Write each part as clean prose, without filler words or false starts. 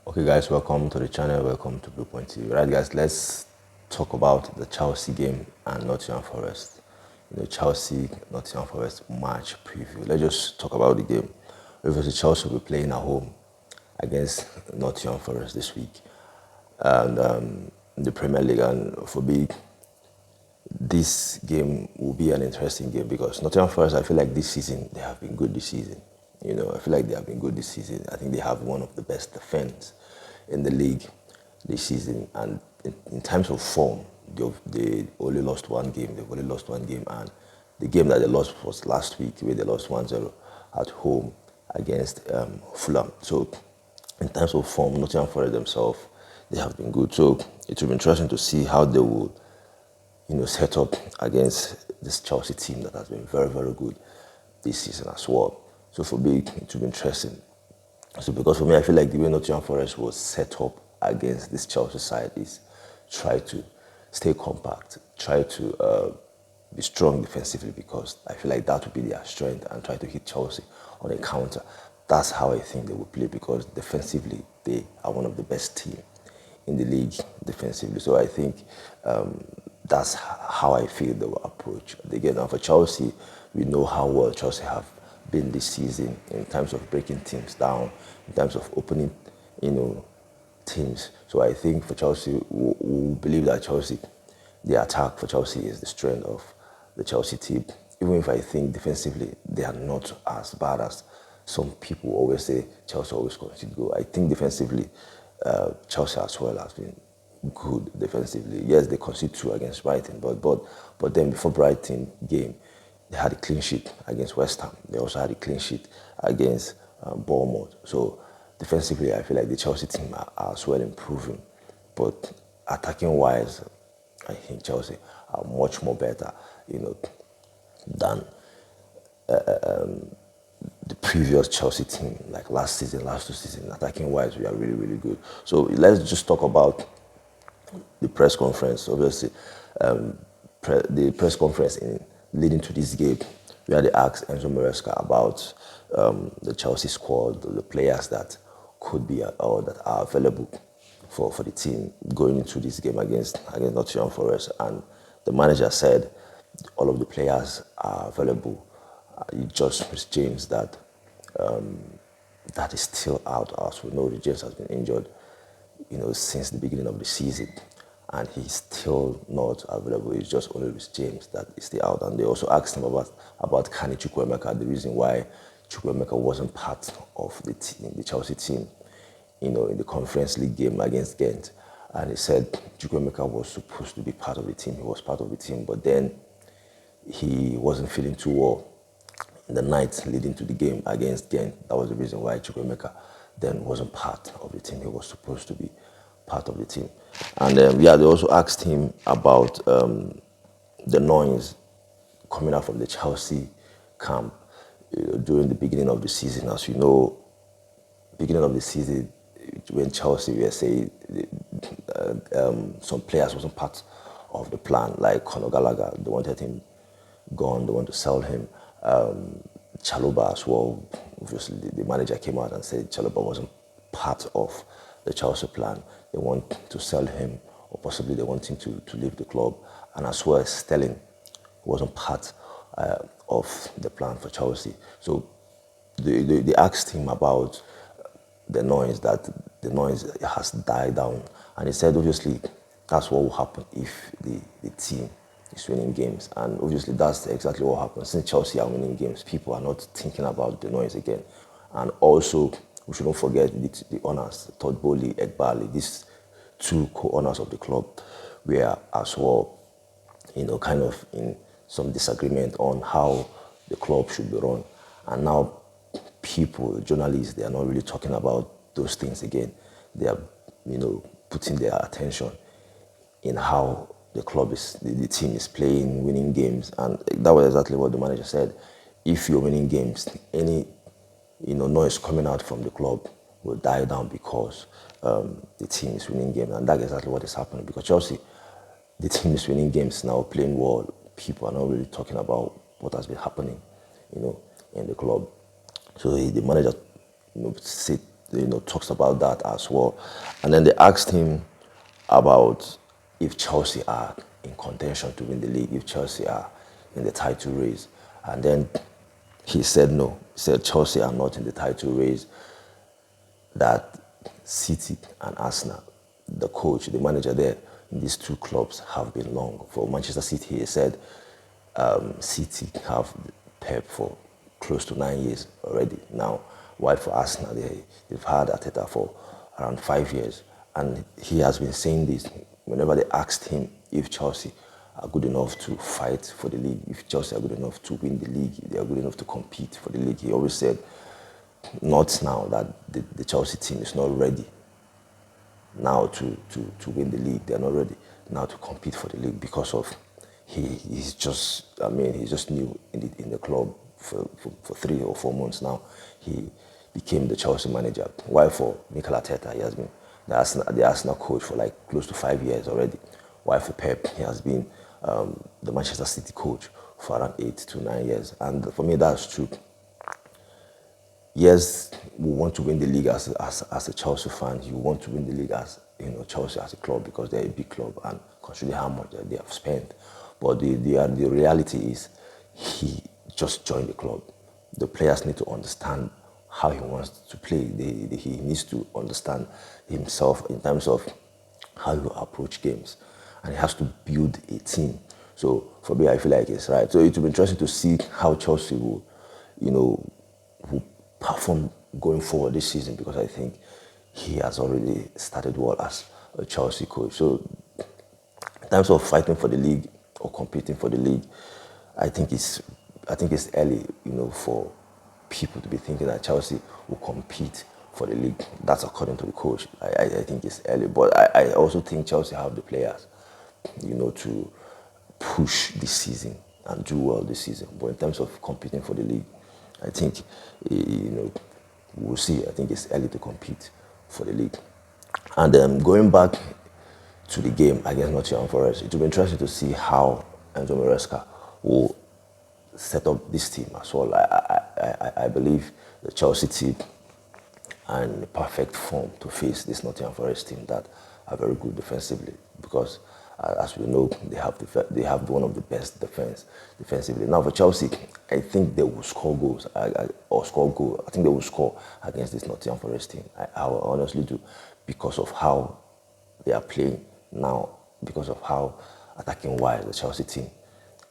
Okay, guys, welcome to the channel. Welcome to Blue Point TV. Right, guys, let's talk about the Chelsea game and Nottingham Forest. Chelsea Nottingham Forest match preview. Let's just talk about the game. Obviously, Chelsea will be playing at home against Nottingham Forest this week, and in the Premier League. And for me, this game will be an interesting game because Nottingham Forest, I feel like this season, they have been good this season. I feel like they have been good this season. I think they have one of the best defense in the league this season. And in terms of form, they only lost one game. They've only lost one game. And the game that they lost was last week, where they lost 1-0 at home against Fulham. So in terms of form, Nottingham Forest themselves, they have been good. So it will be interesting to see how they will set up against this Chelsea team that has been very, very good this season as well. So for me, it will be interesting. So because for me, I feel like the way Nottingham Forest was set up against this Chelsea side is try to stay compact, try to be strong defensively, because I feel like that would be their strength, and try to hit Chelsea on a counter. That's how I think they will play, because defensively, they are one of the best teams in the league defensively. So I think that's how I feel they will approach the game. Now for Chelsea, we know how well Chelsea have been this season in terms of breaking teams down, in terms of opening, teams. So I think for Chelsea, we believe that the attack for Chelsea is the strength of the Chelsea team. Even if I think defensively they are not as bad as some people always say Chelsea always concede goal. I think defensively, Chelsea as well has been good defensively. Yes, they conceded 2 against Brighton, but then before Brighton game, they had a clean sheet against West Ham. They also had a clean sheet against Bournemouth. So defensively, I feel like the Chelsea team are as well improving. But attacking wise, I think Chelsea are much more better, than the previous Chelsea team, like last 2 seasons. Attacking wise, we are really, really good. So let's just talk about the press conference. Obviously, the press conference leading to this game, where they asked Enzo Maresca about the Chelsea squad, the players that could be or that are available for the team going into this game against Nottingham Forest. And the manager said all of the players are available. It's just Chris James that is still out. As we know, James has been injured, since the beginning of the season, and he's still not available. It's just only Rhys James that is still out. And they also asked him about Kani Chukwuemeka, the reason why Chukwuemeka wasn't part of the team, the Chelsea team, in the Conference League game against Ghent. And he said Chukwuemeka was supposed to be part of the team. He was part of the team, but then he wasn't feeling too well in the night leading to the game against Ghent. That was the reason why Chukwuemeka then wasn't part of the team. He was supposed to be part of the team. And they also asked him about the noise coming out from the Chelsea camp during the beginning of the season. As you know, beginning of the season, when Chelsea were saying some players wasn't part of the plan, like Conor Gallagher, they wanted him gone, they want to sell him. Chalobah as well, obviously the manager came out and said Chalobah wasn't part of the Chelsea plan. They want to sell him, or possibly they want him to leave the club. And as well as Sterling wasn't part of the plan for Chelsea. So they asked him about the noise has died down. And he said, obviously, that's what will happen if the team is winning games. And obviously, that's exactly what happens. Since Chelsea are winning games, people are not thinking about the noise again. And also, we shouldn't forget the owners, Todd Bowley, Egbali, these 2 co-owners of the club were as well, kind of in some disagreement on how the club should be run. And now people, journalists, they are not really talking about those things again. They are, putting their attention in how the club the team is playing, winning games. And that was exactly what the manager said. If you're winning games, any noise coming out from the club will die down, because the team is winning games. And that's exactly what is happening, because Chelsea, the team is winning games now, playing well. People are not really talking about what has been happening, in the club. So the manager said talks about that as well. And then they asked him about if Chelsea are in contention to win the league, if Chelsea are in the title race. And then he said no. He said Chelsea are not in the title race, that City and Arsenal, the coach, the manager there in these two clubs have been long. For Manchester City, he said City have Pep for close to 9 years already now. While for Arsenal, they've had Arteta for around 5 years. And he has been saying this whenever they asked him if Chelsea are good enough to fight for the league, if Chelsea are good enough to win the league, they are good enough to compete for the league. He always said, not now, that the Chelsea team is not ready now to win the league. They're not ready now to compete for the league because of he's just new in the club for 3 or 4 months now. He became the Chelsea manager. While for Mikel Arteta, he has been the Arsenal coach for like close to 5 years already. While for Pep, he has been the Manchester City coach for around 8 to 9 years. And for me, that's true. Yes, we want to win the league as a Chelsea fan. You want to win the league as Chelsea as a club because they're a big club and considering how much they have spent. But the reality is he just joined the club. The players need to understand how he wants to play. He needs to understand himself in terms of how you approach games, and he has to build a team. So for me, I feel like it's right. So it will be interesting to see how Chelsea will perform going forward this season, because I think he has already started well as a Chelsea coach. So in terms of fighting for the league or competing for the league, I think it's early, for people to be thinking that Chelsea will compete for the league. That's according to the coach. I think it's early, but I also think Chelsea have the players, to push this season and do well this season. But in terms of competing for the league, I think, we'll see. I think it's early to compete for the league. And going back to the game against Nottingham Forest, it will be interesting to see how Enzo Maresca will set up this team as well. I believe the Chelsea team are in perfect form to face this Nottingham Forest team that are very good defensively, because as we know, they have one of the best defensively. Now for Chelsea, I think they will score goals or score goal. I think they will score against this Nottingham Forest team. I honestly do, because of how they are playing now, because of how attacking wise the Chelsea team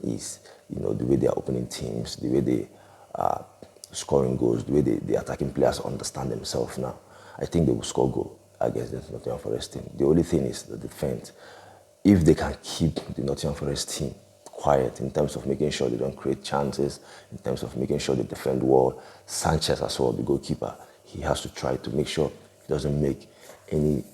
is. The way they are opening teams, the way they are scoring goals, the way the attacking players understand themselves now. I think they will score goal against the Nottingham Forest team. The only thing is the defense. If they can keep the Nottingham Forest team quiet in terms of making sure they don't create chances, in terms of making sure they defend well, Sanchez as well, the goalkeeper, he has to try to make sure he doesn't make any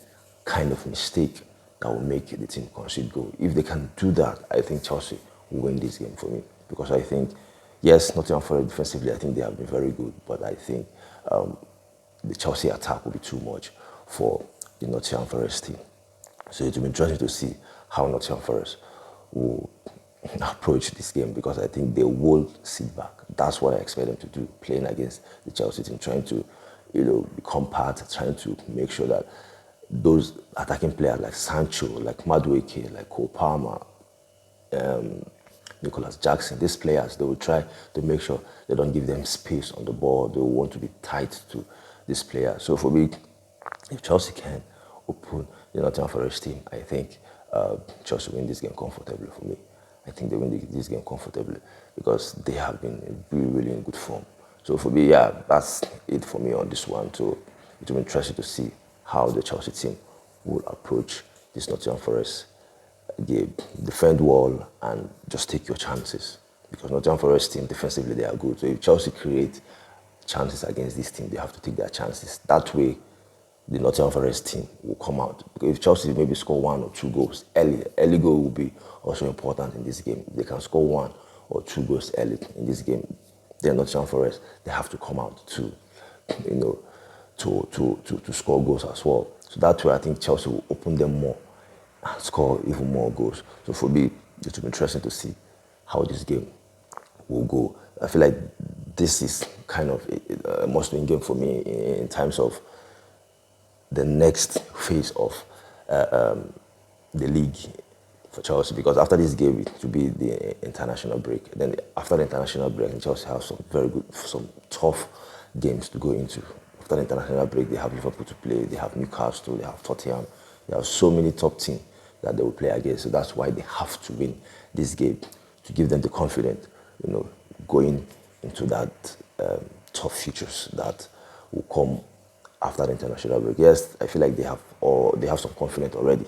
kind of mistake that will make the team concede goal. If they can do that, I think Chelsea will win this game for me, because I think, yes, Nottingham Forest defensively, I think they have been very good, but I think the Chelsea attack will be too much for the Nottingham Forest team. So it will be interesting to see how Nottingham Forest will approach this game, because I think they will sit back. That's what I expect them to do, playing against the Chelsea team, trying to, become part, trying to make sure that those attacking players like Sancho, like Madueke, like Cole Palmer, Nicholas Jackson, these players, they will try to make sure they don't give them space on the ball. They will want to be tight to this player. So for me, if Chelsea can open the Nottingham Forest team, I think Chelsea win this game comfortably for me. I think they win this game comfortably, because they have been really, really in good form. So for me, yeah, that's it for me on this one. So it will be interesting to see how the Chelsea team will approach this Nottingham Forest game. Defend well and just take your chances, because Nottingham Forest team defensively, they are good. So if Chelsea create chances against this team, they have to take their chances. That way, the Nottingham Forest team will come out. Because if Chelsea maybe score 1 or 2 goals early goal will be also important in this game. If they can score 1 or 2 goals early in this game, then Nottingham Forest, they have to come out to score goals as well. So that way, I think Chelsea will open them more and score even more goals. So for me, it will be interesting to see how this game will go. I feel like this is kind of a must-win game for me in terms of the next phase of the league for Chelsea, because after this game it will be the international break. Then after the international break, Chelsea have some tough games to go into. After the international break, they have Liverpool to play, they have Newcastle, they have Tottenham, they have so many top teams that they will play against. So that's why they have to win this game to give them the confidence, going into that tough futures that will come after the international break. Yes, I feel like they have some confidence already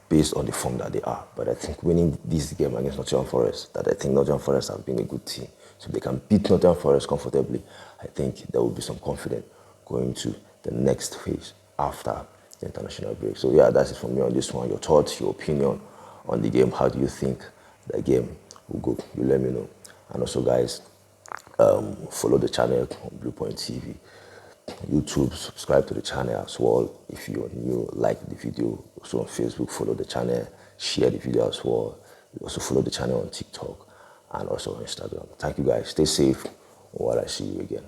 based on the form that they are. But I think winning this game against Nottingham Forest, that I think Nottingham Forest have been a good team. So if they can beat Nottingham Forest comfortably, I think there will be some confidence going to the next phase after the international break. So yeah, that's it from me on this one. Your thoughts, your opinion on the game. How do you think the game will go? You let me know. And also, guys, follow the channel on Bluepoint TV. YouTube, subscribe to the channel as well. If you're new, like the video. Also on Facebook, follow the channel, share the video as well. You also follow the channel on TikTok and also on Instagram. Thank you guys. Stay safe while I see you again.